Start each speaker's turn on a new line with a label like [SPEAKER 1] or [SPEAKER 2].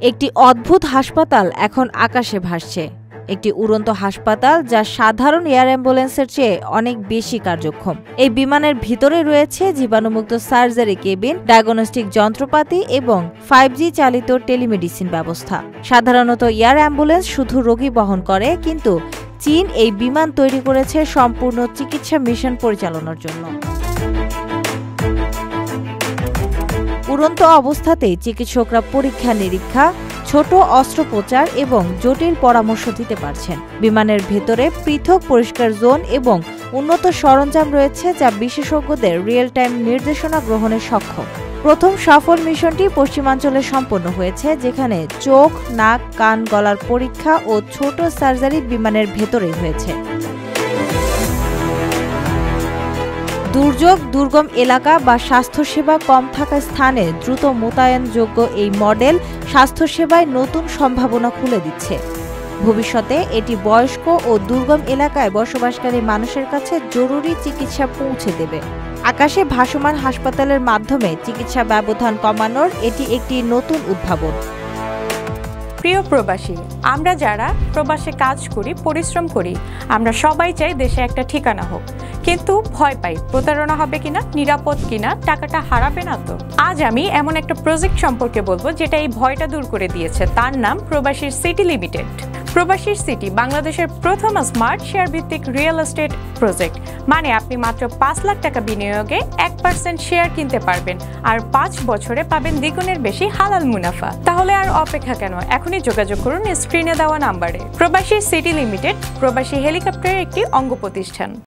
[SPEAKER 1] একটি অদ্ভুত হাসপাতাল এখন আকাশে ভাসছে। একটি উড়ন্ত হাসপাতাল যা সাধারণ এয়ার অ্যাম্বুলেন্সের চেয়ে অনেক বেশি কার্যক্ষম। এই বিমানের ভিতরে রয়েছে জীবাণুমুক্ত সার্জারি কেবিন, ডায়াগনস্টিক যন্ত্রপাতি এবং 5G চালিত টেলিমেডিসিন ব্যবস্থা। সাধারণত এয়ার অ্যাম্বুলেন্স শুধু রোগী বহন করে, কিন্তু চীন এই বিমান তৈরি করেছে সম্পূর্ণ চিকিৎসা মিশন পরিচালনার জন্য। উড়ন্ত অবস্থাতেই চিকিৎসকরা পরীক্ষা নিরীক্ষা, ছোট অস্ত্রোপচার এবং জটিল পরামর্শ দিতে পারছেন। বিমানের ভেতরে পৃথক পরিষ্কার জোন এবং উন্নত সরঞ্জাম রয়েছে যা বিশেষজ্ঞদের রিয়েল টাইম নির্দেশনা গ্রহণে সক্ষম। প্রথম সফল মিশনটি পশ্চিমাঞ্চলে সম্পন্ন হয়েছে, যেখানে চোখ, নাক, কান, গলার পরীক্ষা ও ছোট সার্জারি বিমানের ভেতরেই হয়েছে। দুর্যোগ, দুর্গম এলাকা বা স্বাস্থ্যসেবা কম থাকা স্থানে দ্রুত মোতায়েনযোগ্য এই মডেল স্বাস্থ্যসেবায় নতুন সম্ভাবনা খুলে দিচ্ছে। ভবিষ্যতে এটি বয়স্ক ও দুর্গম এলাকায় বসবাসকারী মানুষের কাছে জরুরি চিকিৎসা পৌঁছে দেবে। আকাশে ভাসমান হাসপাতালের মাধ্যমে চিকিৎসা ব্যবধান কমানোর এটি একটি নতুন উদ্ভাবন।
[SPEAKER 2] প্রিয় প্রবাসী, আমরা যারা প্রবাসে কাজ করি, পরিশ্রম করি, আমরা সবাই চাই দেশে একটা ঠিকানা হোক, কিন্তু ভয় পাই প্রতারণা হবে কিনা, নিরাপদ কিনা, টাকাটা হারাবে না তো। আজ আমি এমন একটা প্রজেক্ট সম্পর্কে বলবো যেটা এই ভয়টা দূর করে দিয়েছে। তার নাম প্রবাসীর সিটি লিমিটেড। প্রবাসীর সিটি বাংলাদেশের প্রথম স্মার্ট শেয়ার ভিত্তিক রিয়েল এস্টেট প্রজেক্ট। মানে আপনি মাত্র 5 লাখ টাকা বিনিয়োগে 1% শেয়ার কিনতে পারবেন, আর 5 বছরে পাবেন দ্বিগুণের বেশি হালাল মুনাফা। তাহলে আর অপেক্ষা কেন? এখনই যোগাযোগ করুন স্ক্রিনে দেওয়া নাম্বারে। প্রবাসী সিটি লিমিটেড প্রবাসী হেলিকপ্টারের একটি অঙ্গ প্রতিষ্ঠান।